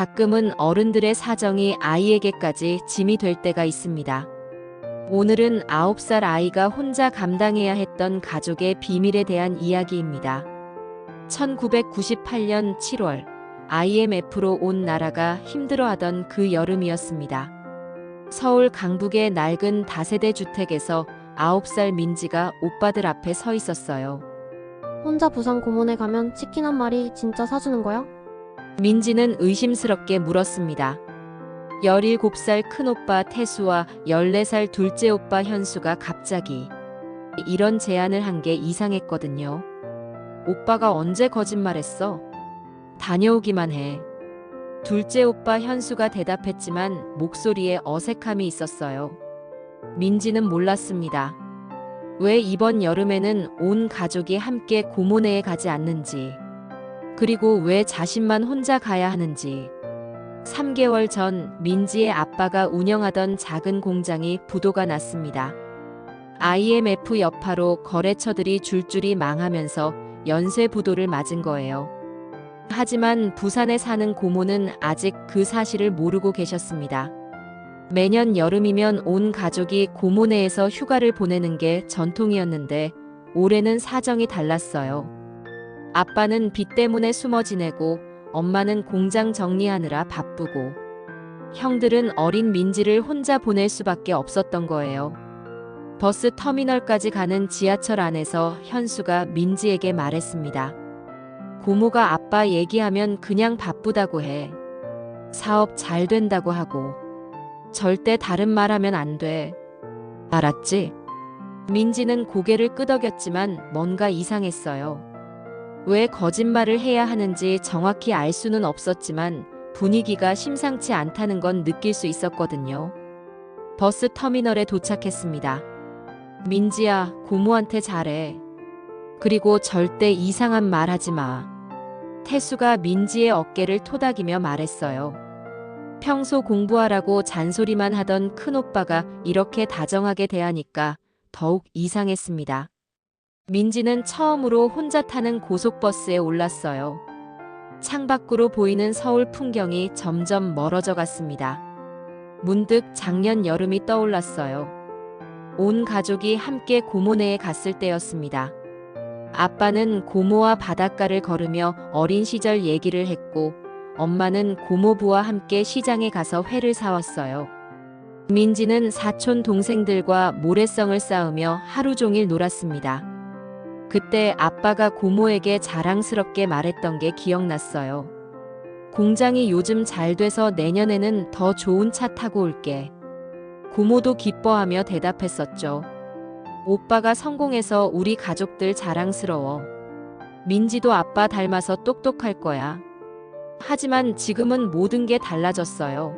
가끔은 어른들의 사정이 아이에게까지 짐이 될 때가 있습니다. 오늘은 9살 아이가 혼자 감당해야 했던 가족의 비밀에 대한 이야기입니다. 1998년 7월 IMF로 온 나라가 힘들어하던 그 여름이었습니다. 서울 강북의 낡은 다세대 주택에서 9살 민지가 오빠들 앞에 서 있었어요. 혼자 부산 고문에 가면 치킨 한 마리 진짜 사주는 거야? 민지는 의심스럽게 물었습니다. 17살 큰오빠 태수와 14살 둘째 오빠 현수가 갑자기 이런 제안을 한 게 이상했거든요. 오빠가 언제 거짓말했어? 다녀오기만 해. 둘째 오빠 현수가 대답했지만 목소리에 어색함이 있었어요. 민지는 몰랐습니다. 왜 이번 여름에는 온 가족이 함께 고모네에 가지 않는지, 그리고 왜 자신만 혼자 가야 하는지. 3개월 전 민지의 아빠가 운영하던 작은 공장이 부도가 났습니다. IMF 여파로 거래처들이 줄줄이 망하면서 연쇄 부도를 맞은 거예요. 하지만 부산에 사는 고모는 아직 그 사실을 모르고 계셨습니다. 매년 여름이면 온 가족이 고모네에서 휴가를 보내는 게 전통이었는데 올해는 사정이 달랐어요. 아빠는 빚 때문에 숨어 지내고 엄마는 공장 정리하느라 바쁘고 형들은 어린 민지를 혼자 보낼 수밖에 없었던 거예요. 버스 터미널까지 가는 지하철 안에서 현수가 민지에게 말했습니다. 고모가 아빠 얘기하면 그냥 바쁘다고 해. 사업 잘 된다고 하고. 절대 다른 말 하면 안 돼. 알았지? 민지는 고개를 끄덕였지만 뭔가 이상했어요. 왜 거짓말을 해야 하는지 정확히 알 수는 없었지만 분위기가 심상치 않다는 건 느낄 수 있었거든요. 버스 터미널에 도착했습니다. 민지야, 고모한테 잘해. 그리고 절대 이상한 말 하지 마. 태수가 민지의 어깨를 토닥이며 말했어요. 평소 공부하라고 잔소리만 하던 큰오빠가 이렇게 다정하게 대하니까 더욱 이상했습니다. 민지는 처음으로 혼자 타는 고속버스에 올랐어요. 창밖으로 보이는 서울 풍경이 점점 멀어져 갔습니다. 문득 작년 여름이 떠올랐어요. 온 가족이 함께 고모네에 갔을 때였습니다. 아빠는 고모와 바닷가를 걸으며 어린 시절 얘기를 했고 엄마는 고모부와 함께 시장에 가서 회를 사왔어요. 민지는 사촌 동생들과 모래성을 쌓으며 하루 종일 놀았습니다. 그때 아빠가 고모에게 자랑스럽게 말했던 게 기억났어요. 공장이 요즘 잘 돼서 내년에는 더 좋은 차 타고 올게. 고모도 기뻐하며 대답했었죠. 오빠가 성공해서 우리 가족들 자랑스러워. 민지도 아빠 닮아서 똑똑할 거야. 하지만 지금은 모든 게 달라졌어요.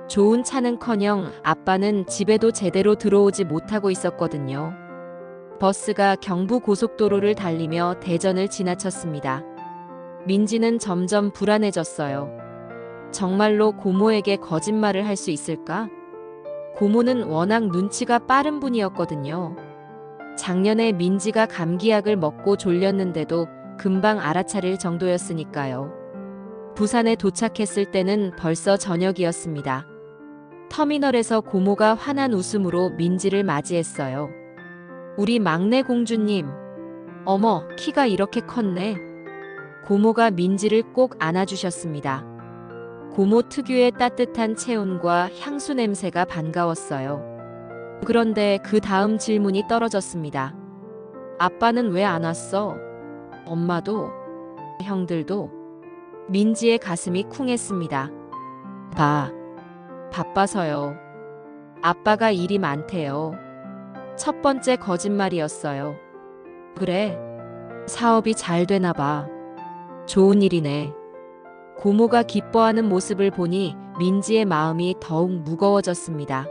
좋은 차는커녕 아빠는 집에도 제대로 들어오지 못하고 있었거든요. 버스가 경부 고속도로를 달리며 대전을 지나쳤습니다. 민지는 점점 불안해졌어요. 정말로 고모에게 거짓말을 할 수 있을까? 고모는 워낙 눈치가 빠른 분이었거든요. 작년에 민지가 감기약을 먹고 졸렸는데도 금방 알아차릴 정도였으니까요. 부산에 도착했을 때는 벌써 저녁이었습니다. 터미널에서 고모가 환한 웃음으로 민지를 맞이했어요. 우리 막내 공주님. 어머, 키가 이렇게 컸네. 고모가 민지를 꼭 안아주셨습니다. 고모 특유의 따뜻한 체온과 향수 냄새가 반가웠어요. 그런데 그 다음 질문이 떨어졌습니다. 아빠는 왜 안 왔어? 엄마도? 형들도? 민지의 가슴이 쿵했습니다. 바빠서요. 아빠가 일이 많대요. 첫 번째 거짓말이었어요. 그래, 사업이 잘 되나 봐. 좋은 일이네. 고모가 기뻐하는 모습을 보니 민지의 마음이 더욱 무거워졌습니다.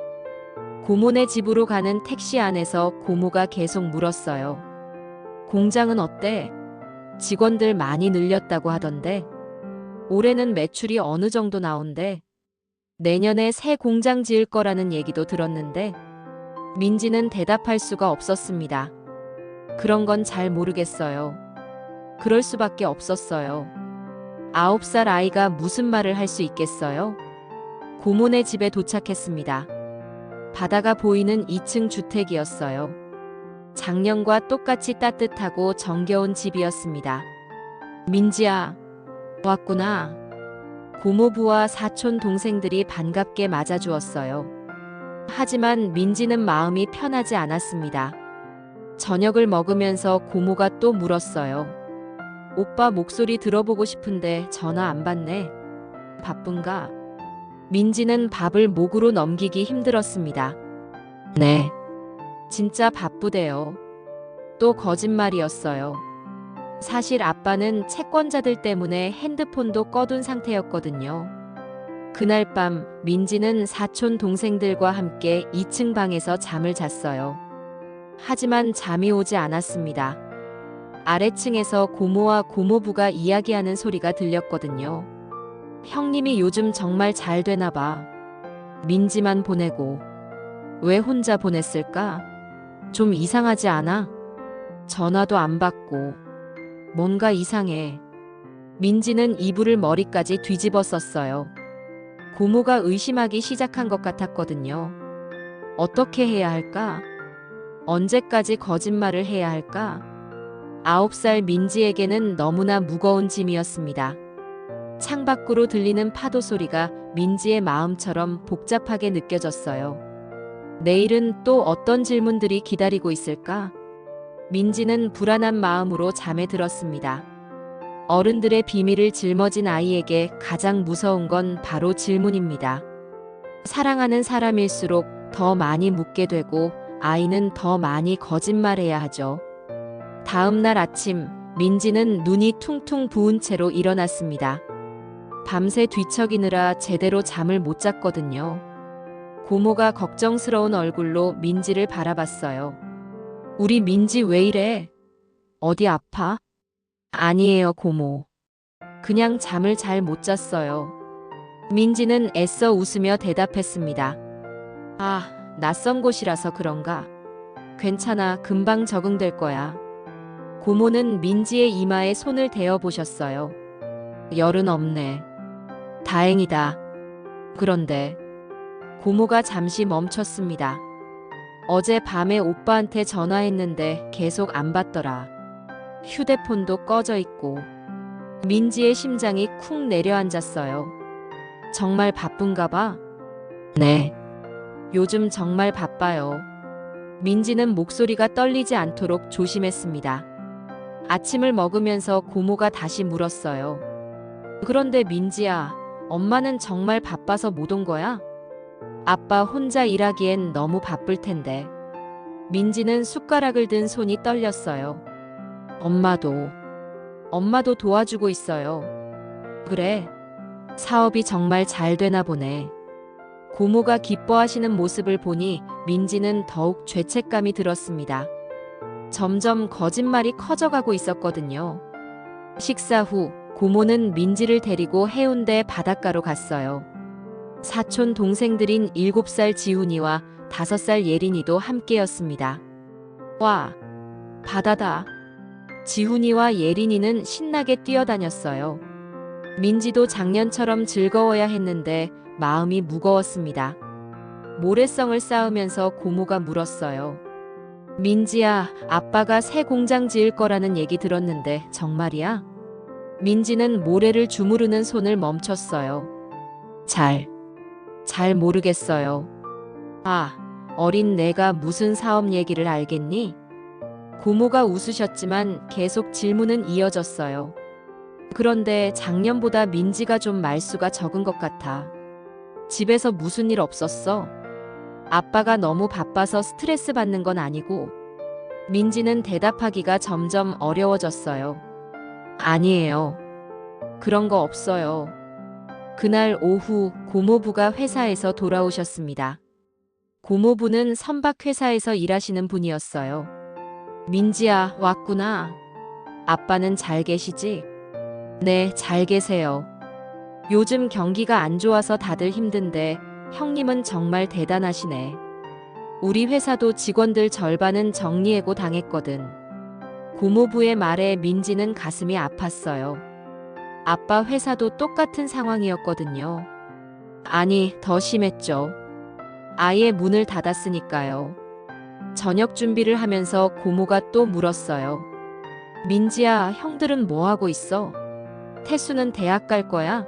고모네 집으로 가는 택시 안에서 고모가 계속 물었어요. 공장은 어때? 직원들 많이 늘렸다고 하던데. 올해는 매출이 어느 정도 나온대. 내년에 새 공장 지을 거라는 얘기도 들었는데. 민지는 대답할 수가 없었습니다. 그런 건 잘 모르겠어요. 그럴 수밖에 없었어요. 9살 아이가 무슨 말을 할 수 있겠어요? 고모네 집에 도착했습니다. 바다가 보이는 2층 주택이었어요. 작년과 똑같이 따뜻하고 정겨운 집이었습니다. 민지야, 왔구나. 고모부와 사촌 동생들이 반갑게 맞아주었어요. 하지만 민지는 마음이 편하지 않았습니다. 저녁을 먹으면서 고모가 또 물었어요. 오빠 목소리 들어보고 싶은데 전화 안 받네. 바쁜가? 민지는 밥을 목으로 넘기기 힘들었습니다. 네. 진짜 바쁘대요. 또 거짓말이었어요. 사실 아빠는 채권자들 때문에 핸드폰도 꺼둔 상태였거든요. 그날 밤 민지는 사촌 동생들과 함께 2층 방에서 잠을 잤어요. 하지만 잠이 오지 않았습니다. 아래층에서 고모와 고모부가 이야기하는 소리가 들렸거든요. 형님이 요즘 정말 잘 되나 봐. 민지만 보내고. 왜 혼자 보냈을까? 좀 이상하지 않아? 전화도 안 받고. 뭔가 이상해. 민지는 이불을 머리까지 뒤집어 썼어요. 고모가 의심하기 시작한 것 같았거든요. 어떻게 해야 할까? 언제까지 거짓말을 해야 할까? 9살 민지에게는 너무나 무거운 짐이었습니다. 창밖으로 들리는 파도 소리가 민지의 마음처럼 복잡하게 느껴졌어요. 내일은 또 어떤 질문들이 기다리고 있을까? 민지는 불안한 마음으로 잠에 들었습니다. 어른들의 비밀을 짊어진 아이에게 가장 무서운 건 바로 질문입니다. 사랑하는 사람일수록 더 많이 묻게 되고 아이는 더 많이 거짓말해야 하죠. 다음 날 아침, 민지는 눈이 퉁퉁 부은 채로 일어났습니다. 밤새 뒤척이느라 제대로 잠을 못 잤거든요. 고모가 걱정스러운 얼굴로 민지를 바라봤어요. 우리 민지 왜 이래? 어디 아파? 아니에요, 고모. 그냥 잠을 잘 못 잤어요. 민지는 애써 웃으며 대답했습니다. 아, 낯선 곳이라서 그런가? 괜찮아, 금방 적응될 거야. 고모는 민지의 이마에 손을 대어 보셨어요. 열은 없네. 다행이다. 그런데 고모가 잠시 멈췄습니다. 어제 밤에 오빠한테 전화했는데 계속 안 받더라. 휴대폰도 꺼져 있고. 민지의 심장이 쿵 내려앉았어요. 정말 바쁜가 봐? 네. 요즘 정말 바빠요. 민지는 목소리가 떨리지 않도록 조심했습니다. 아침을 먹으면서 고모가 다시 물었어요. 그런데 민지야, 엄마는 정말 바빠서 못 온 거야? 아빠 혼자 일하기엔 너무 바쁠 텐데. 민지는 숟가락을 든 손이 떨렸어요. 엄마도 도와주고 있어요. 그래. 사업이 정말 잘 되나 보네. 고모가 기뻐하시는 모습을 보니 민지는 더욱 죄책감이 들었습니다. 점점 거짓말이 커져가고 있었거든요. 식사 후 고모는 민지를 데리고 해운대 바닷가로 갔어요. 사촌 동생들인 7살 지훈이와 5살 예린이도 함께였습니다. 와, 바다다. 지훈이와 예린이는 신나게 뛰어다녔어요. 민지도 작년처럼 즐거워야 했는데 마음이 무거웠습니다. 모래성을 쌓으면서 고모가 물었어요. 민지야, 아빠가 새 공장 지을 거라는 얘기 들었는데 정말이야? 민지는 모래를 주무르는 손을 멈췄어요. 잘 모르겠어요. 아, 어린 내가 무슨 사업 얘기를 알겠니? 고모가 웃으셨지만 계속 질문은 이어졌어요. 그런데 작년보다 민지가 좀 말수가 적은 것 같아. 집에서 무슨 일 없었어? 아빠가 너무 바빠서 스트레스 받는 건 아니고. 민지는 대답하기가 점점 어려워졌어요. 아니에요. 그런 거 없어요. 그날 오후 고모부가 회사에서 돌아오셨습니다. 고모부는 선박회사에서 일하시는 분이었어요. 민지야, 왔구나. 아빠는 잘 계시지? 네, 잘 계세요. 요즘 경기가 안 좋아서 다들 힘든데 형님은 정말 대단하시네. 우리 회사도 직원들 절반은 정리해고 당했거든. 고모부의 말에 민지는 가슴이 아팠어요. 아빠 회사도 똑같은 상황이었거든요. 아니, 더 심했죠. 아예 문을 닫았으니까요. 저녁 준비를 하면서 고모가 또 물었어요. 민지야, 형들은 뭐 하고 있어? 태수는 대학 갈 거야?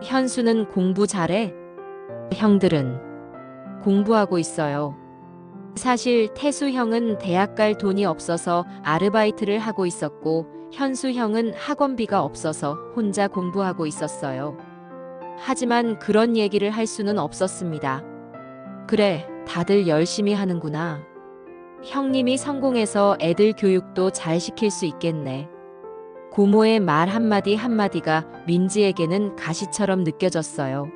현수는 공부 잘해? 형들은 공부하고 있어요. 사실 태수 형은 대학 갈 돈이 없어서 아르바이트를 하고 있었고, 현수 형은 학원비가 없어서 혼자 공부하고 있었어요. 하지만 그런 얘기를 할 수는 없었습니다. 그래, 다들 열심히 하는구나. 형님이 성공해서 애들 교육도 잘 시킬 수 있겠네. 고모의 말 한마디 한마디가 민지에게는 가시처럼 느껴졌어요.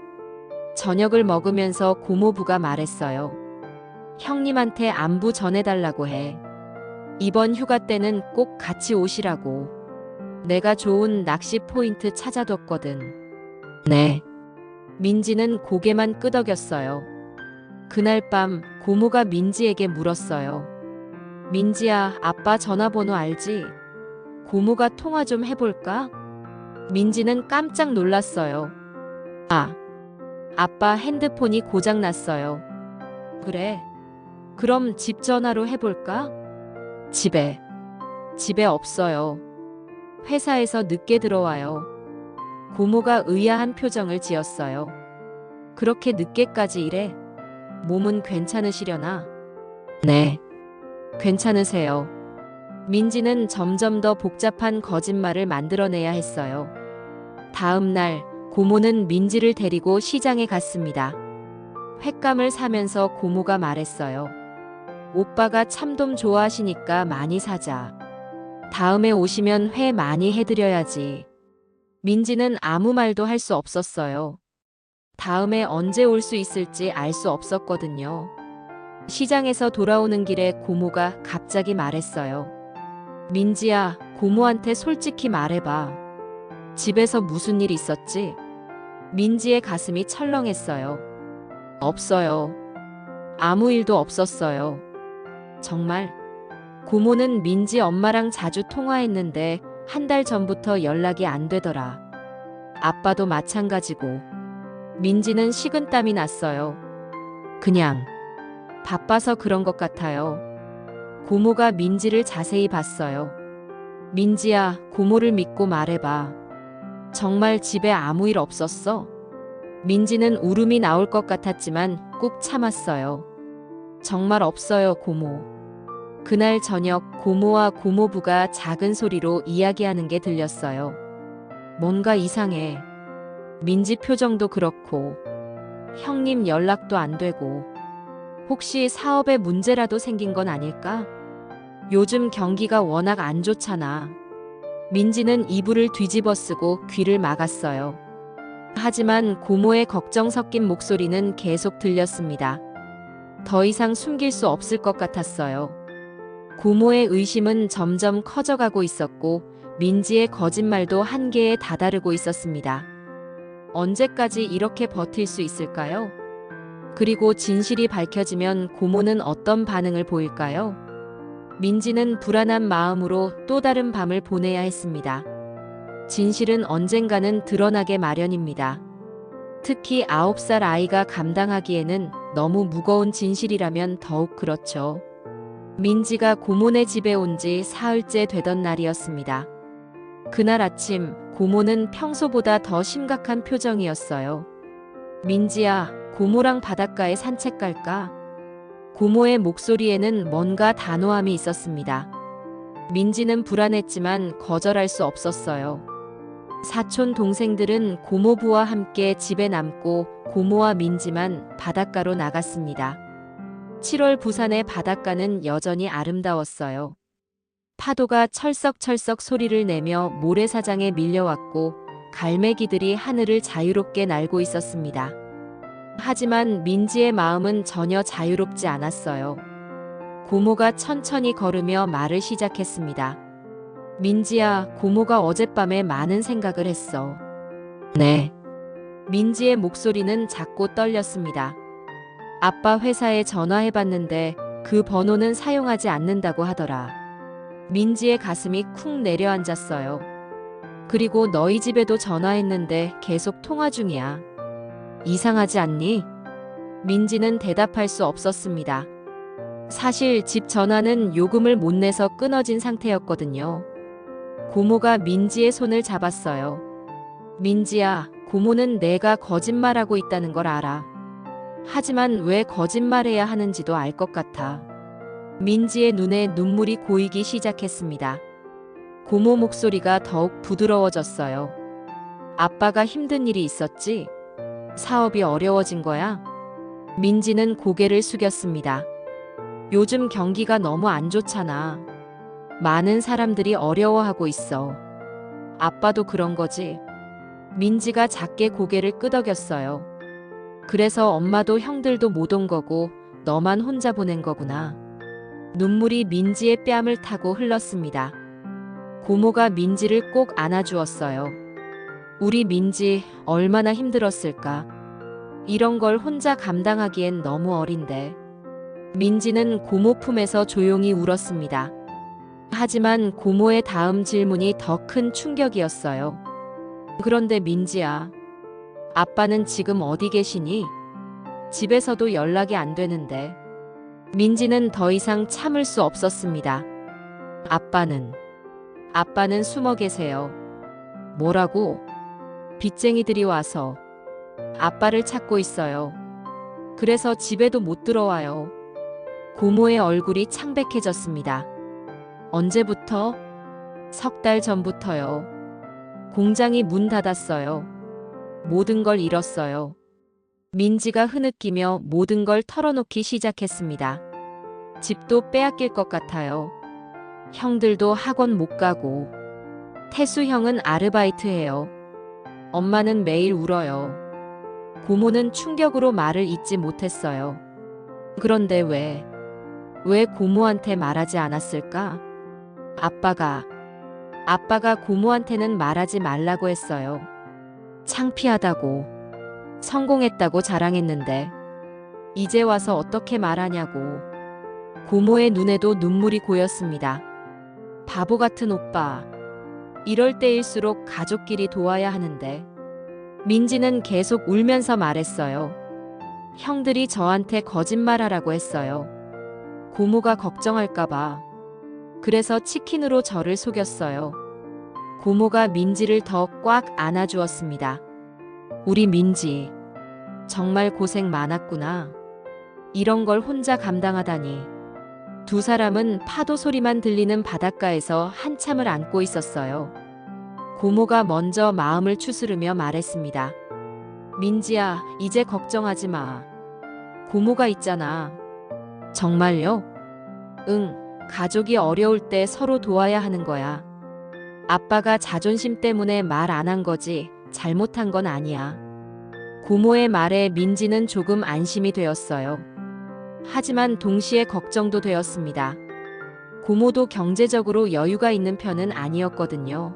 저녁을 먹으면서 고모부가 말했어요. 형님한테 안부 전해달라고 해. 이번 휴가 때는 꼭 같이 오시라고. 내가 좋은 낚시 포인트 찾아뒀거든. 네. 민지는 고개만 끄덕였어요. 그날 밤 고모가 민지에게 물었어요. 민지야, 아빠 전화번호 알지? 고모가 통화 좀 해볼까? 민지는 깜짝 놀랐어요. 아, 아빠 핸드폰이 고장났어요. 그래. 그럼 집 전화로 해볼까? 집에 없어요. 회사에서 늦게 들어와요. 고모가 의아한 표정을 지었어요. 그렇게 늦게까지 일해? 몸은 괜찮으시려나? 네. 괜찮으세요. 민지는 점점 더 복잡한 거짓말을 만들어내야 했어요. 다음 날 고모는 민지를 데리고 시장에 갔습니다. 횟감을 사면서 고모가 말했어요. 오빠가 참돔 좋아하시니까 많이 사자. 다음에 오시면 회 많이 해드려야지. 민지는 아무 말도 할 수 없었어요. 다음에 언제 올 수 있을지 알 수 없었거든요. 시장에서 돌아오는 길에 고모가 갑자기 말했어요. 민지야, 고모한테 솔직히 말해봐. 집에서 무슨 일 있었지? 민지의 가슴이 철렁했어요. 없어요. 아무 일도 없었어요. 정말? 고모는 민지 엄마랑 자주 통화했는데 한 달 전부터 연락이 안 되더라. 아빠도 마찬가지고. 민지는 식은땀이 났어요. 그냥 바빠서 그런 것 같아요. 고모가 민지를 자세히 봤어요. 민지야, 고모를 믿고 말해봐. 정말 집에 아무 일 없었어? 민지는 울음이 나올 것 같았지만 꾹 참았어요. 정말 없어요, 고모. 그날 저녁 고모와 고모부가 작은 소리로 이야기하는 게 들렸어요. 뭔가 이상해. 민지 표정도 그렇고, 형님 연락도 안 되고, 혹시 사업에 문제라도 생긴 건 아닐까? 요즘 경기가 워낙 안 좋잖아. 민지는 이불을 뒤집어 쓰고 귀를 막았어요. 하지만 고모의 걱정 섞인 목소리는 계속 들렸습니다. 더 이상 숨길 수 없을 것 같았어요. 고모의 의심은 점점 커져가고 있었고, 민지의 거짓말도 한계에 다다르고 있었습니다. 언제까지 이렇게 버틸 수 있을까요? 그리고 진실이 밝혀지면 고모는 어떤 반응을 보일까요? 민지는 불안한 마음으로 또 다른 밤을 보내야 했습니다. 진실은 언젠가는 드러나게 마련입니다. 특히 9살 아이가 감당하기에는 너무 무거운 진실이라면 더욱 그렇죠. 민지가 고모네 집에 온 지 사흘째 되던 날이었습니다. 그날 아침 고모는 평소보다 더 심각한 표정이었어요. 민지야, 고모랑 바닷가에 산책 갈까? 고모의 목소리에는 뭔가 단호함이 있었습니다. 민지는 불안했지만 거절할 수 없었어요. 사촌 동생들은 고모부와 함께 집에 남고 고모와 민지만 바닷가로 나갔습니다. 7월 부산의 바닷가는 여전히 아름다웠어요. 파도가 철썩철썩 소리를 내며 모래사장에 밀려왔고 갈매기들이 하늘을 자유롭게 날고 있었습니다. 하지만 민지의 마음은 전혀 자유롭지 않았어요. 고모가 천천히 걸으며 말을 시작했습니다. 민지야, 고모가 어젯밤에 많은 생각을 했어. 네. 민지의 목소리는 작고 떨렸습니다. 아빠 회사에 전화해봤는데 그 번호는 사용하지 않는다고 하더라. 민지의 가슴이 쿵 내려앉았어요. 그리고 너희 집에도 전화했는데 계속 통화 중이야. 이상하지 않니? 민지는 대답할 수 없었습니다. 사실 집 전화는 요금을 못 내서 끊어진 상태였거든요. 고모가 민지의 손을 잡았어요. 민지야, 고모는 내가 거짓말하고 있다는 걸 알아. 하지만 왜 거짓말해야 하는지도 알 것 같아. 민지의 눈에 눈물이 고이기 시작했습니다. 고모 목소리가 더욱 부드러워졌어요. 아빠가 힘든 일이 있었지? 사업이 어려워진 거야? 민지는 고개를 숙였습니다. 요즘 경기가 너무 안 좋잖아. 많은 사람들이 어려워하고 있어. 아빠도 그런 거지? 민지가 작게 고개를 끄덕였어요. 그래서 엄마도 형들도 못 온 거고 너만 혼자 보낸 거구나. 눈물이 민지의 뺨을 타고 흘렀습니다. 고모가 민지를 꼭 안아주었어요. 우리 민지 얼마나 힘들었을까. 이런 걸 혼자 감당하기엔 너무 어린데. 민지는 고모 품에서 조용히 울었습니다. 하지만 고모의 다음 질문이 더 큰 충격이었어요. 그런데 민지야, 아빠는 지금 어디 계시니? 집에서도 연락이 안 되는데. 민지는 더 이상 참을 수 없었습니다. 아빠는 숨어 계세요. 뭐라고? 빚쟁이들이 와서 아빠를 찾고 있어요. 그래서 집에도 못 들어와요. 고모의 얼굴이 창백해졌습니다. 언제부터? 3달 전부터요. 공장이 문 닫았어요. 모든 걸 잃었어요. 민지가 흐느끼며 모든 걸 털어놓기 시작했습니다. 집도 빼앗길 것 같아요. 형들도 학원 못 가고. 태수 형은 아르바이트 해요. 엄마는 매일 울어요. 고모는 충격으로 말을 잇지 못했어요. 그런데 왜 고모한테 말하지 않았을까? 아빠가 고모한테는 말하지 말라고 했어요. 창피하다고, 성공했다고 자랑했는데 이제 와서 어떻게 말하냐고. 고모의 눈에도 눈물이 고였습니다. 바보 같은 오빠. 이럴 때일수록 가족끼리 도와야 하는데. 민지는 계속 울면서 말했어요. 형들이 저한테 거짓말하라고 했어요. 고모가 걱정할까봐. 그래서 치킨으로 저를 속였어요. 고모가 민지를 더 꽉 안아주었습니다. 우리 민지, 정말 고생 많았구나. 이런 걸 혼자 감당하다니. 두 사람은 파도 소리만 들리는 바닷가에서 한참을 안고 있었어요. 고모가 먼저 마음을 추스르며 말했습니다. 민지야, 이제 걱정하지 마. 고모가 있잖아. 정말요? 응, 가족이 어려울 때 서로 도와야 하는 거야. 아빠가 자존심 때문에 말 안 한 거지 잘못한 건 아니야. 고모의 말에 민지는 조금 안심이 되었어요. 하지만 동시에 걱정도 되었습니다. 고모도 경제적으로 여유가 있는 편은 아니었거든요.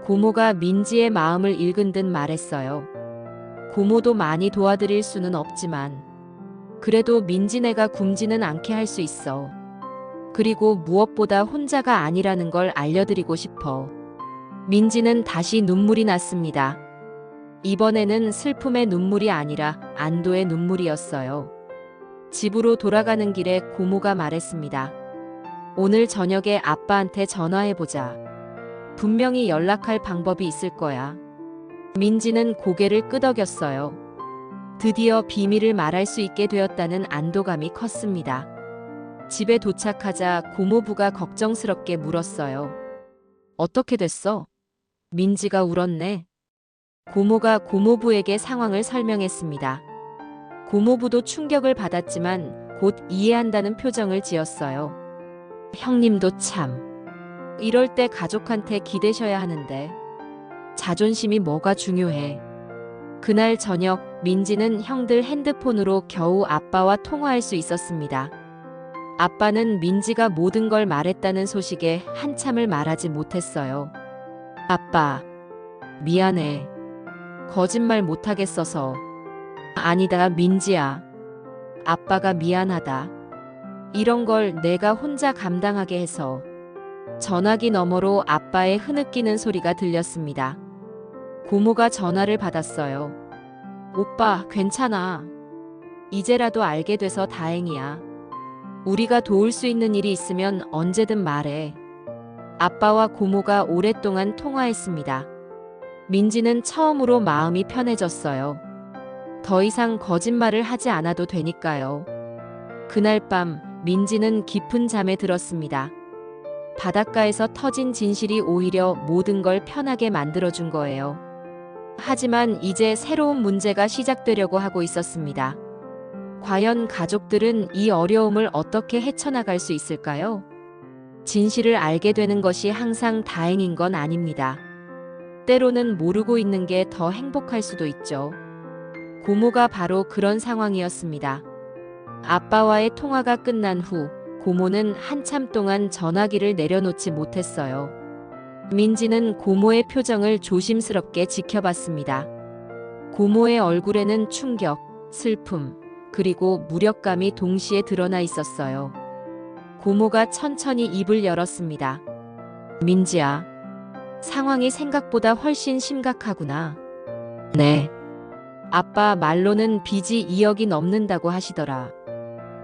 고모가 민지의 마음을 읽은 듯 말했어요. 고모도 많이 도와드릴 수는 없지만 그래도 민지네가 굶지는 않게 할 수 있어. 그리고 무엇보다 혼자가 아니라는 걸 알려드리고 싶어. 민지는 다시 눈물이 났습니다. 이번에는 슬픔의 눈물이 아니라 안도의 눈물이었어요. 집으로 돌아가는 길에 고모가 말했습니다. 오늘 저녁에 아빠한테 전화해보자. 분명히 연락할 방법이 있을 거야. 민지는 고개를 끄덕였어요. 드디어 비밀을 말할 수 있게 되었다는 안도감이 컸습니다. 집에 도착하자 고모부가 걱정스럽게 물었어요. 어떻게 됐어? 민지가 울었네. 고모가 고모부에게 상황을 설명했습니다. 고모부도 충격을 받았지만 곧 이해한다는 표정을 지었어요. 형님도 참. 이럴 때 가족한테 기대셔야 하는데. 자존심이 뭐가 중요해. 그날 저녁 민지는 형들 핸드폰으로 겨우 아빠와 통화할 수 있었습니다. 아빠는 민지가 모든 걸 말했다는 소식에 한참을 말하지 못했어요. 아빠, 미안해. 거짓말 못하겠어서. 아니다, 민지야. 아빠가 미안하다. 이런 걸 내가 혼자 감당하게 해서. 전화기 너머로 아빠의 흐느끼는 소리가 들렸습니다. 고모가 전화를 받았어요. 오빠, 괜찮아. 이제라도 알게 돼서 다행이야. 우리가 도울 수 있는 일이 있으면 언제든 말해. 아빠와 고모가 오랫동안 통화했습니다. 민지는 처음으로 마음이 편해졌어요. 더 이상 거짓말을 하지 않아도 되니까요. 그날 밤 민지는 깊은 잠에 들었습니다. 바닷가에서 터진 진실이 오히려 모든 걸 편하게 만들어준 거예요. 하지만 이제 새로운 문제가 시작되려고 하고 있었습니다. 과연 가족들은 이 어려움을 어떻게 헤쳐나갈 수 있을까요? 진실을 알게 되는 것이 항상 다행인 건 아닙니다. 때로는 모르고 있는 게 더 행복할 수도 있죠. 고모가 바로 그런 상황이었습니다. 아빠와의 통화가 끝난 후 고모는 한참 동안 전화기를 내려놓지 못했어요. 민지는 고모의 표정을 조심스럽게 지켜봤습니다. 고모의 얼굴에는 충격, 슬픔, 그리고 무력감이 동시에 드러나 있었어요. 고모가 천천히 입을 열었습니다. 민지야, 상황이 생각보다 훨씬 심각하구나. 네. 아빠 말로는 빚이 2억이 넘는다고 하시더라.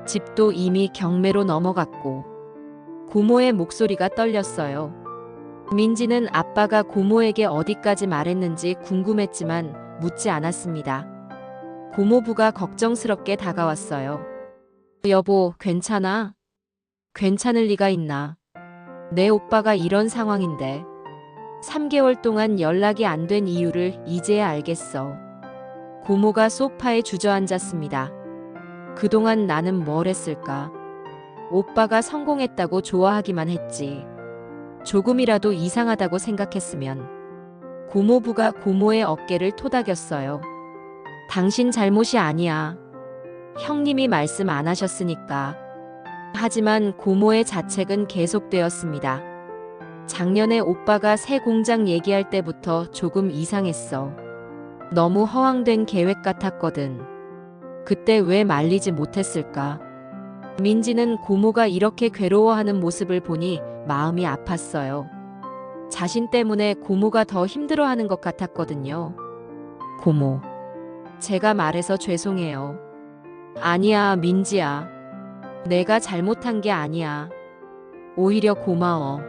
집도 이미 경매로 넘어갔고. 고모의 목소리가 떨렸어요. 민지는 아빠가 고모에게 어디까지 말했는지 궁금했지만 묻지 않았습니다. 고모부가 걱정스럽게 다가왔어요. 여보, 괜찮아? 괜찮을 리가 있나? 내 오빠가 이런 상황인데. 3개월 동안 연락이 안 된 이유를 이제야 알겠어. 고모가 소파에 주저앉았습니다. 그동안 나는 뭘 했을까? 오빠가 성공했다고 좋아하기만 했지. 조금이라도 이상하다고 생각했으면. 고모부가 고모의 어깨를 토닥였어요. 당신 잘못이 아니야. 형님이 말씀 안 하셨으니까. 하지만 고모의 자책은 계속되었습니다. 작년에 오빠가 새 공장 얘기할 때부터 조금 이상했어. 너무 허황된 계획 같았거든. 그때 왜 말리지 못했을까? 민지는 고모가 이렇게 괴로워하는 모습을 보니 마음이 아팠어요. 자신 때문에 고모가 더 힘들어하는 것 같았거든요. 고모, 제가 말해서 죄송해요. 아니야, 민지야. 내가 잘못한 게 아니야. 오히려 고마워.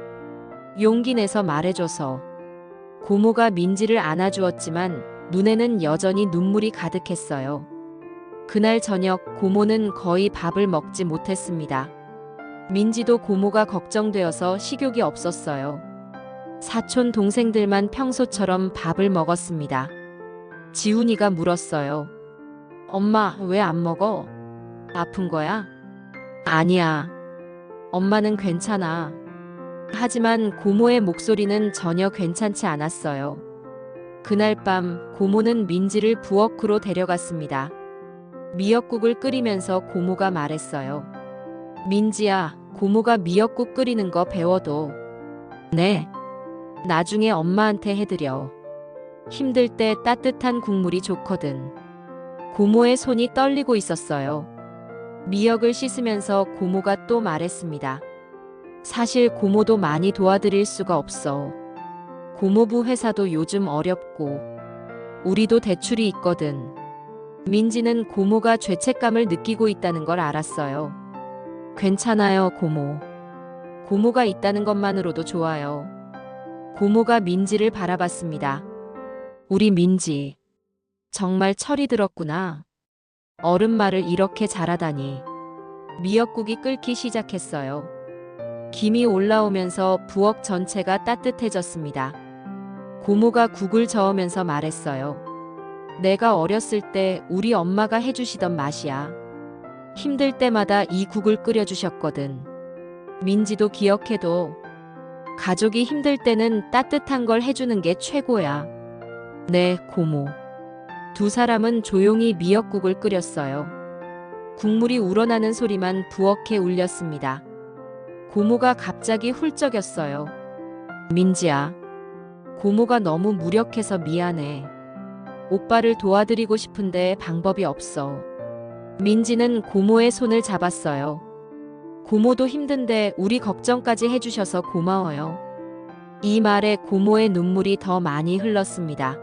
용기 내서 말해줘서. 고모가 민지를 안아주었지만 눈에는 여전히 눈물이 가득했어요. 그날 저녁 고모는 거의 밥을 먹지 못했습니다. 민지도 고모가 걱정되어서 식욕이 없었어요. 사촌 동생들만 평소처럼 밥을 먹었습니다. 지훈이가 물었어요. 엄마, 왜 안 먹어? 아픈 거야? 아니야. 엄마는 괜찮아. 하지만 고모의 목소리는 전혀 괜찮지 않았어요. 그날 밤 고모는 민지를 부엌으로 데려갔습니다. 미역국을 끓이면서 고모가 말했어요. 민지야, 고모가 미역국 끓이는 거 배워도. 네. 나중에 엄마한테 해드려. 힘들 때 따뜻한 국물이 좋거든. 고모의 손이 떨리고 있었어요. 미역을 씻으면서 고모가 또 말했습니다. 사실 고모도 많이 도와드릴 수가 없어. 고모부 회사도 요즘 어렵고 우리도 대출이 있거든. 민지는 고모가 죄책감을 느끼고 있다는 걸 알았어요. 괜찮아요, 고모. 고모가 있다는 것만으로도 좋아요. 고모가 민지를 바라봤습니다. 우리 민지, 정말 철이 들었구나. 어른 말을 이렇게 잘하다니. 미역국이 끓기 시작했어요. 김이 올라오면서 부엌 전체가 따뜻해졌습니다. 고모가 국을 저으면서 말했어요. 내가 어렸을 때 우리 엄마가 해주시던 맛이야. 힘들 때마다 이 국을 끓여주셨거든. 민지도 기억해도. 가족이 힘들 때는 따뜻한 걸 해주는 게 최고야. 네, 고모. 두 사람은 조용히 미역국을 끓였어요. 국물이 우러나는 소리만 부엌에 울렸습니다. 고모가 갑자기 훌쩍였어요. 민지야, 고모가 너무 무력해서 미안해. 오빠를 도와드리고 싶은데 방법이 없어. 민지는 고모의 손을 잡았어요. 고모도 힘든데 우리 걱정까지 해주셔서 고마워요. 이 말에 고모의 눈물이 더 많이 흘렀습니다.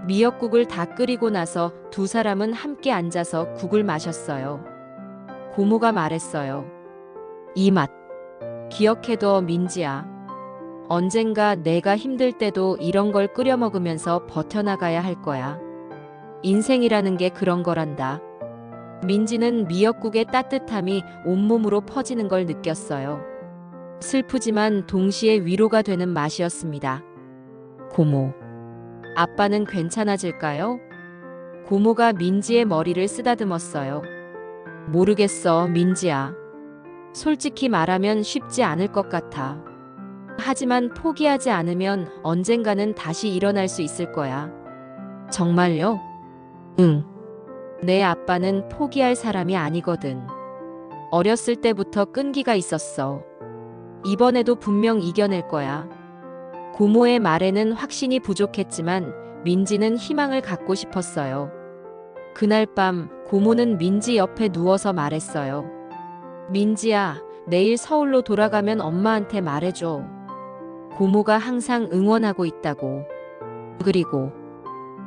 미역국을 다 끓이고 나서 두 사람은 함께 앉아서 국을 마셨어요. 고모가 말했어요. 이 맛 기억해둬 민지야. 언젠가 내가 힘들 때도 이런 걸 끓여 먹으면서 버텨나가야 할 거야. 인생이라는 게 그런 거란다. 민지는 미역국의 따뜻함이 온몸으로 퍼지는 걸 느꼈어요. 슬프지만 동시에 위로가 되는 맛이었습니다. 고모, 아빠는 괜찮아질까요? 고모가 민지의 머리를 쓰다듬었어요. 모르겠어, 민지야. 솔직히 말하면 쉽지 않을 것 같아. 하지만 포기하지 않으면 언젠가는 다시 일어날 수 있을 거야. 정말요? 응. 내 아빠는 포기할 사람이 아니거든. 어렸을 때부터 끈기가 있었어. 이번에도 분명 이겨낼 거야. 고모의 말에는 확신이 부족했지만 민지는 희망을 갖고 싶었어요. 그날 밤 고모는 민지 옆에 누워서 말했어요. 민지야, 내일 서울로 돌아가면 엄마한테 말해줘. 고모가 항상 응원하고 있다고. 그리고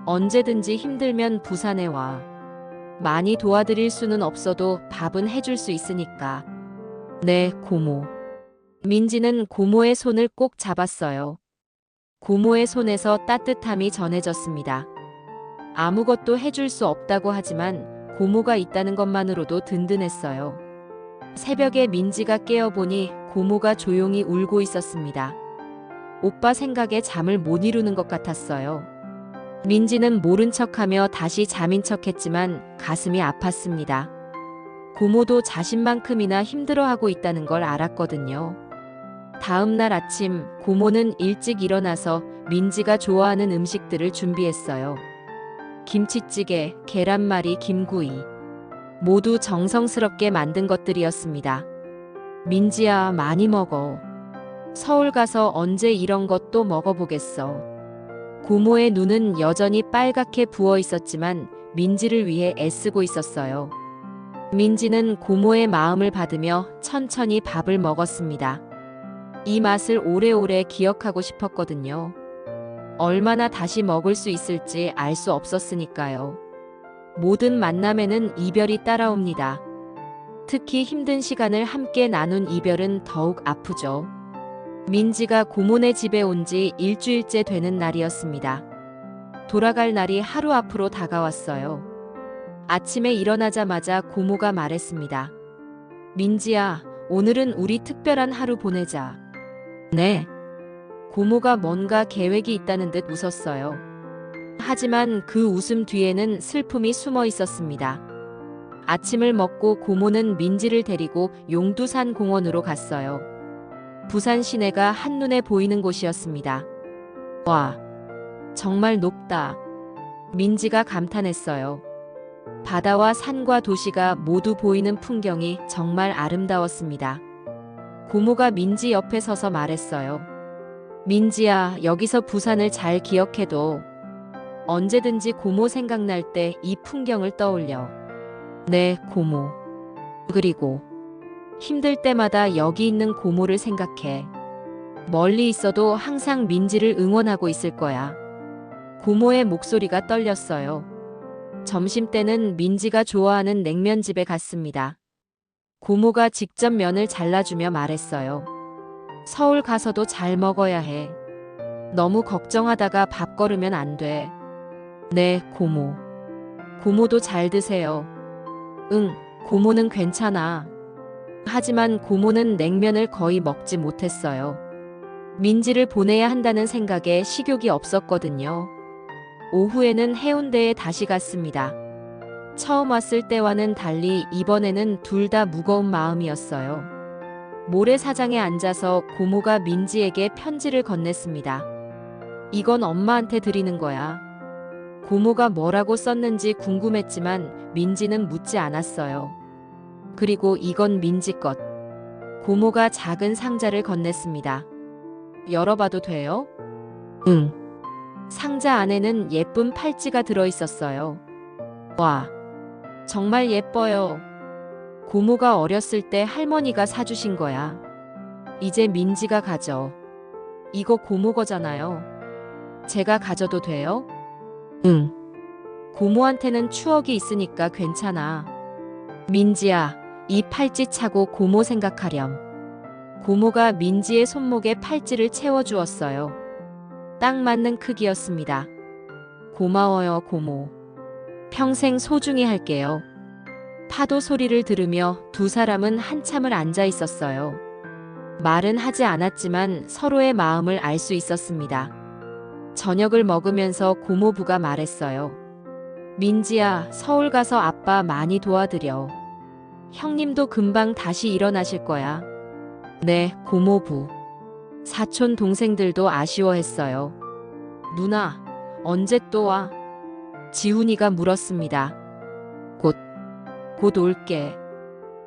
언제든지 힘들면 부산에 와. 많이 도와드릴 수는 없어도 밥은 해줄 수 있으니까. 네, 고모. 민지는 고모의 손을 꼭 잡았어요. 고모의 손에서 따뜻함이 전해졌습니다. 아무것도 해줄 수 없다고 하지만 고모가 있다는 것만으로도 든든했어요. 새벽에 민지가 깨어보니 고모가 조용히 울고 있었습니다. 오빠 생각에 잠을 못 이루는 것 같았어요. 민지는 모른 척하며 다시 잠인 척했지만 가슴이 아팠습니다. 고모도 자신만큼이나 힘들어하고 있다는 걸 알았거든요. 다음 날 아침 고모는 일찍 일어나서 민지가 좋아하는 음식들을 준비했어요. 김치찌개, 계란말이, 김구이. 모두 정성스럽게 만든 것들이었습니다. 민지야, 많이 먹어. 서울 가서 언제 이런 것도 먹어보겠어. 고모의 눈은 여전히 빨갛게 부어 있었지만 민지를 위해 애쓰고 있었어요. 민지는 고모의 마음을 받으며 천천히 밥을 먹었습니다. 이 맛을 오래오래 기억하고 싶었거든요. 얼마나 다시 먹을 수 있을지 알 수 없었으니까요. 모든 만남에는 이별이 따라옵니다. 특히 힘든 시간을 함께 나눈 이별은 더욱 아프죠. 민지가 고모네 집에 온 지 일주일째 되는 날이었습니다. 돌아갈 날이 하루 앞으로 다가왔어요. 아침에 일어나자마자 고모가 말했습니다. 민지야, 오늘은 우리 특별한 하루 보내자. 네. 고모가 뭔가 계획이 있다는 듯 웃었어요. 하지만 그 웃음 뒤에는 슬픔이 숨어 있었습니다. 아침을 먹고 고모는 민지를 데리고 용두산 공원으로 갔어요. 부산 시내가 한눈에 보이는 곳이었습니다. 와, 정말 높다. 민지가 감탄했어요. 바다와 산과 도시가 모두 보이는 풍경이 정말 아름다웠습니다. 고모가 민지 옆에 서서 말했어요. 민지야, 여기서 부산을 잘 기억해둬. 언제든지 고모 생각날 때 이 풍경을 떠올려. 네, 고모. 그리고 힘들 때마다 여기 있는 고모를 생각해. 멀리 있어도 항상 민지를 응원하고 있을 거야. 고모의 목소리가 떨렸어요. 점심때는 민지가 좋아하는 냉면집에 갔습니다. 고모가 직접 면을 잘라주며 말했어요. 서울 가서도 잘 먹어야 해. 너무 걱정하다가 밥 거르면 안 돼. 네, 고모. 고모도 잘 드세요. 응, 고모는 괜찮아. 하지만 고모는 냉면을 거의 먹지 못했어요. 민지를 보내야 한다는 생각에 식욕이 없었거든요. 오후에는 해운대에 다시 갔습니다. 처음 왔을 때와는 달리 이번에는 둘 다 무거운 마음이었어요. 모래사장에 앉아서 고모가 민지에게 편지를 건넸습니다. 이건 엄마한테 드리는 거야. 고모가 뭐라고 썼는지 궁금했지만 민지는 묻지 않았어요. 그리고 이건 민지 것. 고모가 작은 상자를 건넸습니다. 열어봐도 돼요? 응. 상자 안에는 예쁜 팔찌가 들어있었어요. 와, 정말 예뻐요. 고모가 어렸을 때 할머니가 사주신 거야. 이제 민지가 가져. 이거 고모 거잖아요. 제가 가져도 돼요? 응. 고모한테는 추억이 있으니까 괜찮아. 민지야, 이 팔찌 차고 고모 생각하렴. 고모가 민지의 손목에 팔찌를 채워주었어요. 딱 맞는 크기였습니다. 고마워요, 고모. 평생 소중히 할게요. 파도 소리를 들으며 두 사람은 한참을 앉아 있었어요. 말은 하지 않았지만 서로의 마음을 알 수 있었습니다. 저녁을 먹으면서 고모부가 말했어요. 민지야, 서울 가서 아빠 많이 도와드려. 형님도 금방 다시 일어나실 거야. 네, 고모부. 사촌 동생들도 아쉬워했어요. 누나, 언제 또 와? 지훈이가 물었습니다. 곧 올게.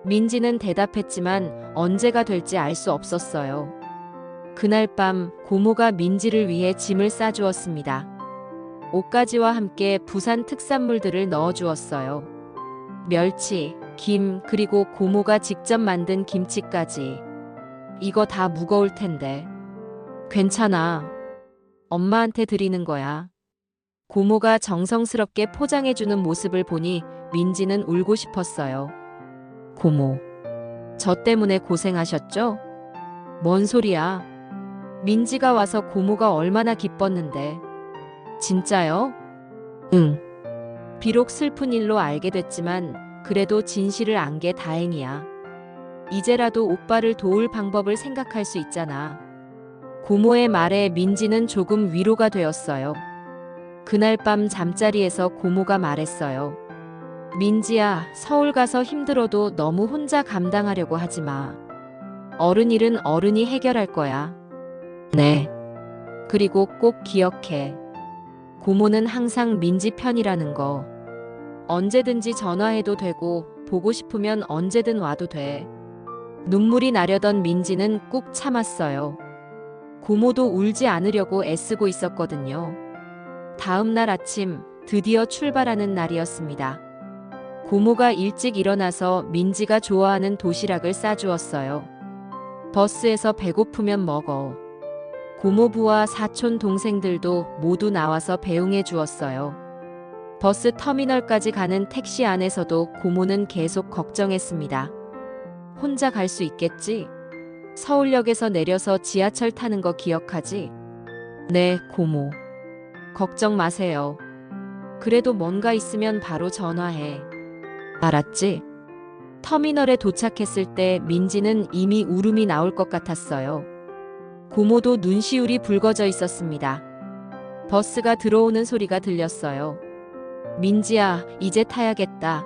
민지는 대답했지만 언제가 될지 알 수 없었어요. 그날 밤 고모가 민지를 위해 짐을 싸주었습니다. 옷가지와 함께 부산 특산물들을 넣어주었어요. 멸치, 김, 그리고 고모가 직접 만든 김치까지. 이거 다 무거울 텐데. 괜찮아. 엄마한테 드리는 거야. 고모가 정성스럽게 포장해주는 모습을 보니 민지는 울고 싶었어요. 고모, 저 때문에 고생하셨죠? 뭔 소리야? 민지가 와서 고모가 얼마나 기뻤는데. 진짜요? 응. 비록 슬픈 일로 알게 됐지만 그래도 진실을 안 게 다행이야. 이제라도 오빠를 도울 방법을 생각할 수 있잖아. 고모의 말에 민지는 조금 위로가 되었어요. 그날 밤 잠자리에서 고모가 말했어요. 민지야, 서울 가서 힘들어도 너무 혼자 감당하려고 하지 마. 어른 일은 어른이 해결할 거야. 네. 그리고 꼭 기억해. 고모는 항상 민지 편이라는 거. 언제든지 전화해도 되고 보고 싶으면 언제든 와도 돼. 눈물이 나려던 민지는 꾹 참았어요. 고모도 울지 않으려고 애쓰고 있었거든요. 다음 날 아침 드디어 출발하는 날이었습니다. 고모가 일찍 일어나서 민지가 좋아하는 도시락을 싸주었어요. 버스에서 배고프면 먹어. 고모부와 사촌 동생들도 모두 나와서 배웅해 주었어요. 버스 터미널까지 가는 택시 안에서도 고모는 계속 걱정했습니다. 혼자 갈 수 있겠지? 서울역에서 내려서 지하철 타는 거 기억하지? 네, 고모. 걱정 마세요. 그래도 뭔가 있으면 바로 전화해. 알았지? 터미널에 도착했을 때 민지는 이미 울음이 나올 것 같았어요. 고모도 눈시울이 붉어져 있었습니다. 버스가 들어오는 소리가 들렸어요. 민지야, 이제 타야겠다.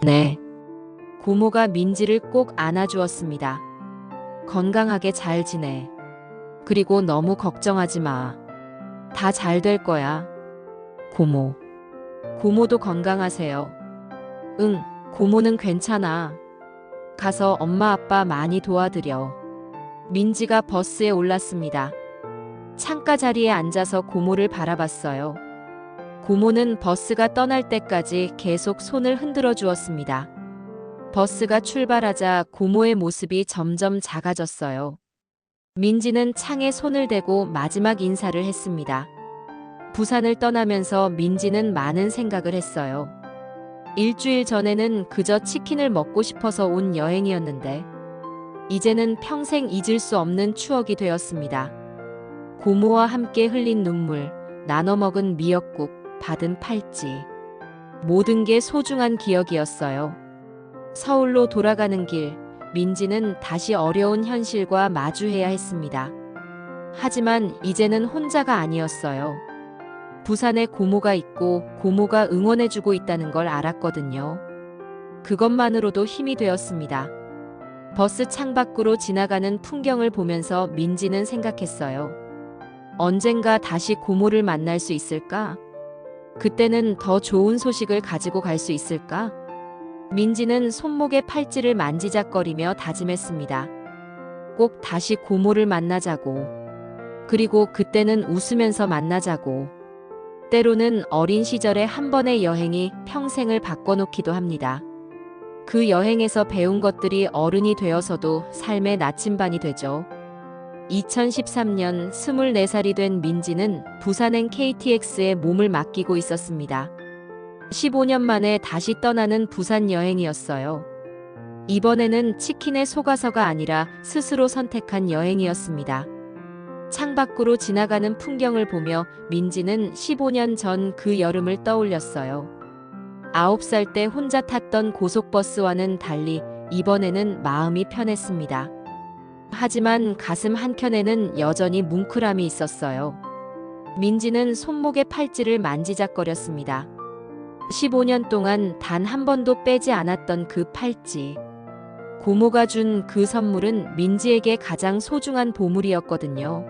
네. 고모가 민지를 꼭 안아주었습니다. 건강하게 잘 지내. 그리고 너무 걱정하지 마. 다 잘 될 거야. 고모. 고모도 건강하세요. 응, 고모는 괜찮아. 가서 엄마 아빠 많이 도와드려. 민지가 버스에 올랐습니다. 창가 자리에 앉아서 고모를 바라봤어요. 고모는 버스가 떠날 때까지 계속 손을 흔들어 주었습니다. 버스가 출발하자 고모의 모습이 점점 작아졌어요. 민지는 창에 손을 대고 마지막 인사를 했습니다. 부산을 떠나면서 민지는 많은 생각을 했어요. 일주일 전에는 그저 치킨을 먹고 싶어서 온 여행이었는데, 이제는 평생 잊을 수 없는 추억이 되었습니다. 고모와 함께 흘린 눈물, 나눠 먹은 미역국, 받은 팔찌. 모든 게 소중한 기억이었어요. 서울로 돌아가는 길, 민지는 다시 어려운 현실과 마주해야 했습니다. 하지만 이제는 혼자가 아니었어요. 부산에 고모가 있고 고모가 응원해주고 있다는 걸 알았거든요. 그것만으로도 힘이 되었습니다. 버스 창밖으로 지나가는 풍경을 보면서 민지는 생각했어요. 언젠가 다시 고모를 만날 수 있을까? 그때는 더 좋은 소식을 가지고 갈 수 있을까? 민지는 손목에 팔찌를 만지작거리며 다짐했습니다. 꼭 다시 고모를 만나자고. 그리고 그때는 웃으면서 만나자고. 때로는 어린 시절의 한 번의 여행이 평생을 바꿔놓기도 합니다. 그 여행에서 배운 것들이 어른이 되어서도 삶의 나침반이 되죠. 2013년 24살이 된 민지는 부산행 KTX에 몸을 맡기고 있었습니다. 15년 만에 다시 떠나는 부산 여행이었어요. 이번에는 치킨에 속아서가 아니라 스스로 선택한 여행이었습니다. 창밖으로 지나가는 풍경을 보며 민지는 15년 전 그 여름을 떠올렸어요. 9살 때 혼자 탔던 고속버스와는 달리 이번에는 마음이 편했습니다. 하지만 가슴 한켠에는 여전히 뭉클함이 있었어요. 민지는 손목의 팔찌를 만지작거렸습니다. 15년 동안 단 한 번도 빼지 않았던 그 팔찌. 고모가 준 그 선물은 민지에게 가장 소중한 보물이었거든요.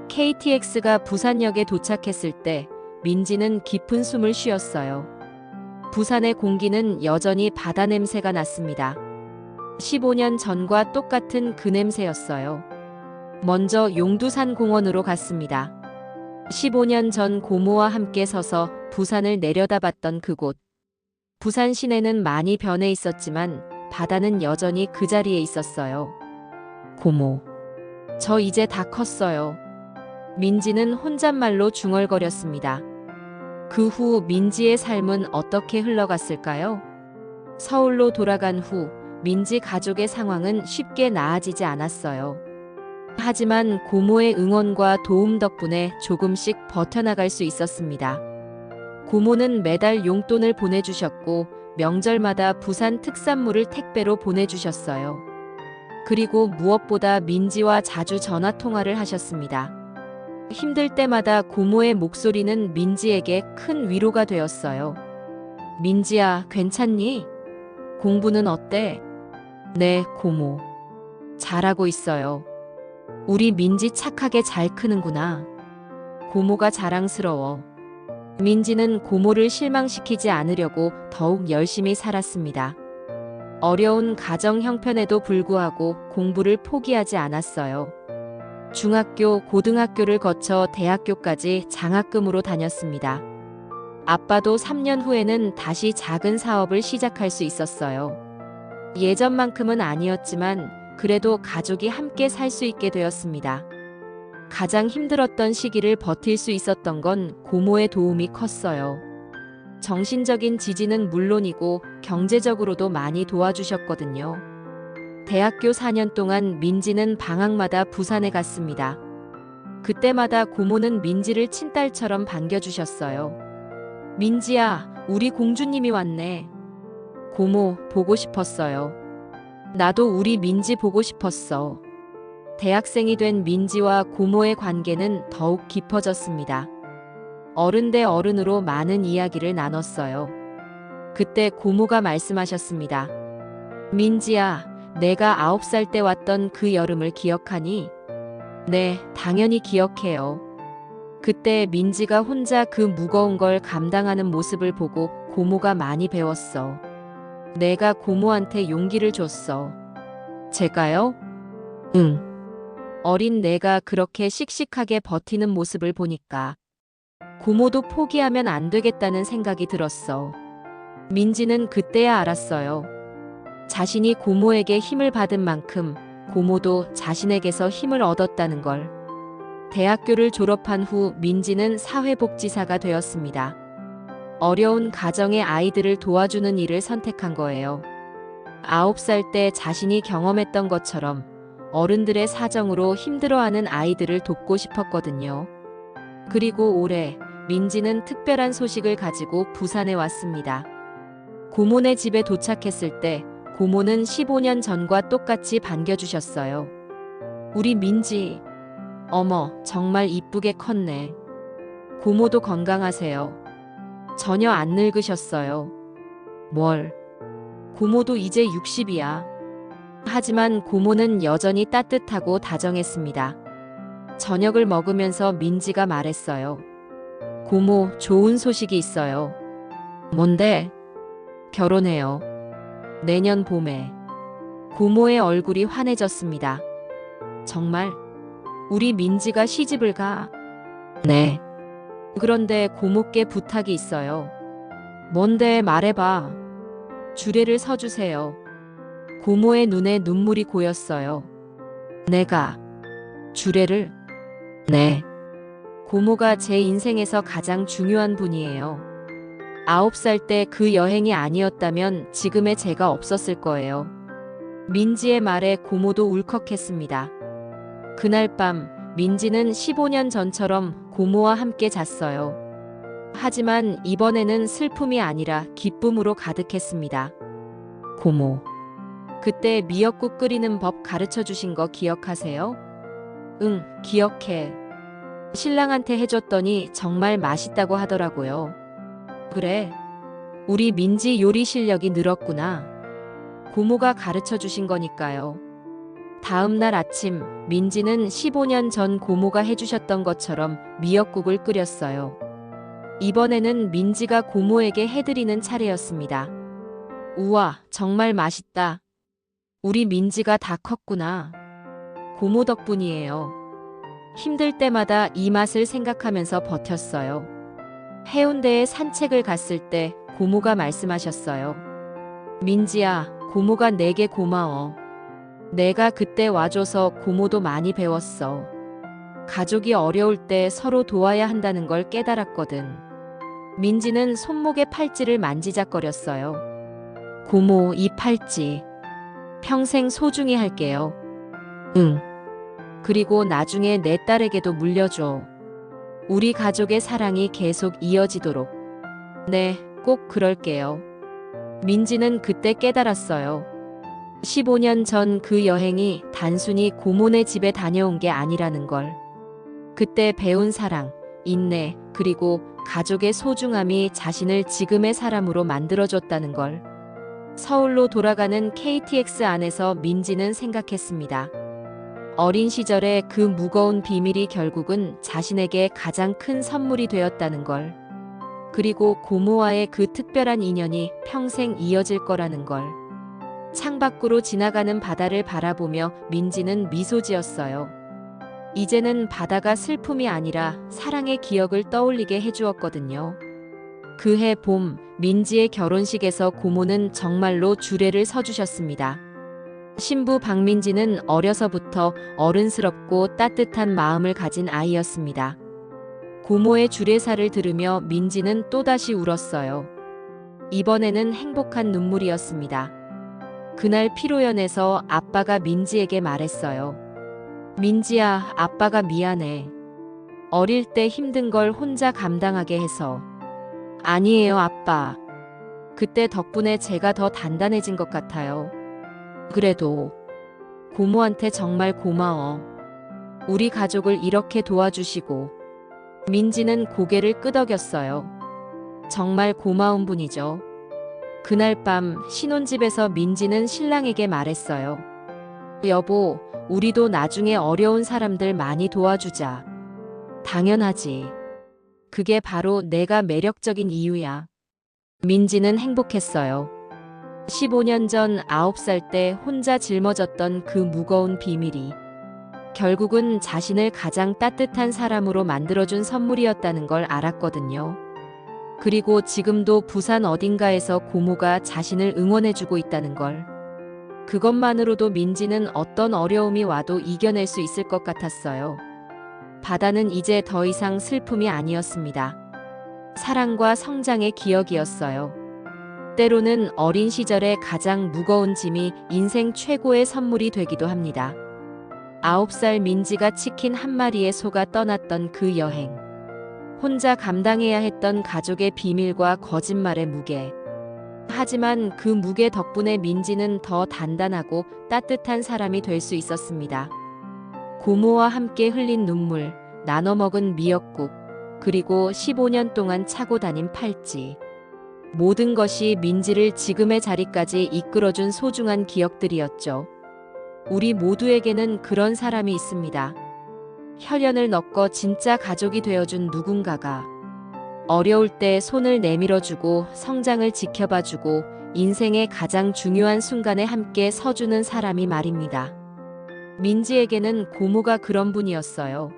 KTX가 부산역에 도착했을 때 민지는 깊은 숨을 쉬었어요. 부산의 공기는 여전히 바다 냄새가 났습니다. 15년 전과 똑같은 그 냄새였어요. 먼저 용두산 공원으로 갔습니다. 15년 전 고모와 함께 서서 부산을 내려다봤던 그곳. 부산 시내는 많이 변해 있었지만 바다는 여전히 그 자리에 있었어요. 고모, 저 이제 다 컸어요. 민지는 혼잣말로 중얼거렸습니다. 그 후 민지의 삶은 어떻게 흘러갔을까요? 서울로 돌아간 후 민지 가족의 상황은 쉽게 나아지지 않았어요. 하지만 고모의 응원과 도움 덕분에 조금씩 버텨나갈 수 있었습니다. 고모는 매달 용돈을 보내주셨고 명절마다 부산 특산물을 택배로 보내주셨어요. 그리고 무엇보다 민지와 자주 전화 통화를 하셨습니다. 힘들 때마다 고모의 목소리는 민지에게 큰 위로가 되었어요. 민지야, 괜찮니? 공부는 어때? 네, 고모. 잘하고 있어요. 우리 민지 착하게 잘 크는구나. 고모가 자랑스러워. 민지는 고모를 실망시키지 않으려고 더욱 열심히 살았습니다. 어려운 가정 형편에도 불구하고 공부를 포기하지 않았어요. 중학교, 고등학교를 거쳐 대학교까지 장학금으로 다녔습니다. 아빠도 3년 후에는 다시 작은 사업을 시작할 수 있었어요. 예전만큼은 아니었지만 그래도 가족이 함께 살 수 있게 되었습니다. 가장 힘들었던 시기를 버틸 수 있었던 건 고모의 도움이 컸어요. 정신적인 지지는 물론이고 경제적으로도 많이 도와주셨거든요. 대학교 4년 동안 민지는 방학마다 부산에 갔습니다. 그때마다 고모는 민지를 친딸처럼 반겨주셨어요. 민지야, 우리 공주님이 왔네. 고모, 보고 싶었어요. 나도 우리 민지 보고 싶었어. 대학생이 된 민지와 고모의 관계는 더욱 깊어졌습니다. 어른 대 어른으로 많은 이야기를 나눴어요. 그때 고모가 말씀하셨습니다. 민지야, 내가 9살 때 왔던 그 여름을 기억하니? 네, 당연히 기억해요. 그때 민지가 혼자 그 무거운 걸 감당하는 모습을 보고 고모가 많이 배웠어. 내가 고모한테 용기를 줬어. 제가요? 응. 어린 내가 그렇게 씩씩하게 버티는 모습을 보니까 고모도 포기하면 안 되겠다는 생각이 들었어. 민지는 그때야 알았어요. 자신이 고모에게 힘을 받은 만큼 고모도 자신에게서 힘을 얻었다는 걸. 대학교를 졸업한 후 민지는 사회복지사가 되었습니다. 어려운 가정의 아이들을 도와주는 일을 선택한 거예요. 9살 때 자신이 경험했던 것처럼 어른들의 사정으로 힘들어하는 아이들을 돕고 싶었거든요. 그리고 올해 민지는 특별한 소식을 가지고 부산에 왔습니다. 고모네 집에 도착했을 때 고모는 15년 전과 똑같이 반겨주셨어요. 우리 민지, 어머, 정말 이쁘게 컸네. 고모도 건강하세요. 전혀 안 늙으셨어요. 뭘? 고모도 이제 60이야. 하지만 고모는 여전히 따뜻하고 다정했습니다. 저녁을 먹으면서 민지가 말했어요. 고모, 좋은 소식이 있어요. 뭔데? 결혼해요. 내년 봄에. 고모의 얼굴이 환해졌습니다. 정말? 우리 민지가 시집을 가? 네. 그런데 고모께 부탁이 있어요. 뭔데 말해봐. 주례를 서주세요. 고모의 눈에 눈물이 고였어요. 내가 주례를? 네. 고모가 제 인생에서 가장 중요한 분이에요. 9살 때 그 여행이 아니었다면 지금의 제가 없었을 거예요. 민지의 말에 고모도 울컥했습니다. 그날 밤 민지는 15년 전처럼 고모와 함께 잤어요. 하지만 이번에는 슬픔이 아니라 기쁨으로 가득했습니다. 고모, 그때 미역국 끓이는 법 가르쳐 주신 거 기억하세요? 응, 기억해. 신랑한테 해줬더니 정말 맛있다고 하더라고요. 그래, 우리 민지 요리 실력이 늘었구나. 고모가 가르쳐 주신 거니까요. 다음 날 아침, 민지는 15년 전 고모가 해주셨던 것처럼 미역국을 끓였어요. 이번에는 민지가 고모에게 해드리는 차례였습니다. 우와, 정말 맛있다. 우리 민지가 다 컸구나. 고모 덕분이에요. 힘들 때마다 이 맛을 생각하면서 버텼어요. 해운대에 산책을 갔을 때 고모가 말씀하셨어요. 민지야, 고모가 내게 고마워. 내가 그때 와줘서 고모도 많이 배웠어. 가족이 어려울 때 서로 도와야 한다는 걸 깨달았거든. 민지는 손목에 팔찌를 만지작거렸어요. 고모, 이 팔찌. 평생 소중히 할게요. 응. 그리고 나중에 내 딸에게도 물려줘. 우리 가족의 사랑이 계속 이어지도록. 네, 꼭 그럴게요. 민지는 그때 깨달았어요. 15년 전 그 여행이 단순히 고모네 집에 다녀온 게 아니라는 걸. 그때 배운 사랑, 인내, 그리고 가족의 소중함이 자신을 지금의 사람으로 만들어줬다는 걸. 서울로 돌아가는 KTX 안에서 민지는 생각했습니다. 어린 시절의 그 무거운 비밀이 결국은 자신에게 가장 큰 선물이 되었다는 걸. 그리고 고모와의 그 특별한 인연이 평생 이어질 거라는 걸. 창밖으로 지나가는 바다를 바라보며 민지는 미소 지었어요. 이제는 바다가 슬픔이 아니라 사랑의 기억을 떠올리게 해주었거든요. 그해 봄, 민지의 결혼식에서 고모는 정말로 주례를 서주셨습니다. 신부 박민지는 어려서부터 어른스럽고 따뜻한 마음을 가진 아이였습니다. 고모의 주례사를 들으며 민지는 또다시 울었어요. 이번에는 행복한 눈물이었습니다. 그날 피로연에서 아빠가 민지에게 말했어요. 민지야, 아빠가 미안해. 어릴 때 힘든 걸 혼자 감당하게 해서. 아니에요, 아빠. 그때 덕분에 제가 더 단단해진 것 같아요. 그래도 고모한테 정말 고마워. 우리 가족을 이렇게 도와주시고. 민지는 고개를 끄덕였어요. 정말 고마운 분이죠. 그날 밤 신혼집에서 민지는 신랑에게 말했어요. 여보, 우리도 나중에 어려운 사람들 많이 도와주자. 당연하지. 그게 바로 내가 매력적인 이유야. 민지는 행복했어요. 15년 전 9살 때 혼자 짊어졌던 그 무거운 비밀이 결국은 자신을 가장 따뜻한 사람으로 만들어준 선물이었다는 걸 알았거든요. 그리고 지금도 부산 어딘가에서 고모가 자신을 응원해주고 있다는 걸. 그것만으로도 민지는 어떤 어려움이 와도 이겨낼 수 있을 것 같았어요. 바다는 이제 더 이상 슬픔이 아니었습니다. 사랑과 성장의 기억이었어요. 때로는 어린 시절의 가장 무거운 짐이 인생 최고의 선물이 되기도 합니다. 9살 민지가 치킨 한 마리에 속아 떠났던 그 여행. 혼자 감당해야 했던 가족의 비밀과 거짓말의 무게. 하지만 그 무게 덕분에 민지는 더 단단하고 따뜻한 사람이 될 수 있었습니다. 고모와 함께 흘린 눈물, 나눠 먹은 미역국, 그리고 15년 동안 차고 다닌 팔찌. 모든 것이 민지를 지금의 자리까지 이끌어준 소중한 기억들이었죠. 우리 모두에게는 그런 사람이 있습니다. 혈연을 넣고 진짜 가족이 되어준 누군가가. 어려울 때 손을 내밀어주고 성장을 지켜봐주고 인생의 가장 중요한 순간에 함께 서주는 사람이 말입니다. 민지에게는 고모가 그런 분이었어요.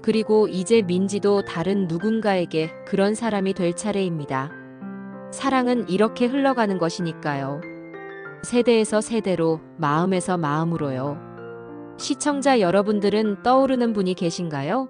그리고 이제 민지도 다른 누군가에게 그런 사람이 될 차례입니다. 사랑은 이렇게 흘러가는 것이니까요. 세대에서 세대로, 마음에서 마음으로요. 시청자 여러분들은 떠오르는 분이 계신가요?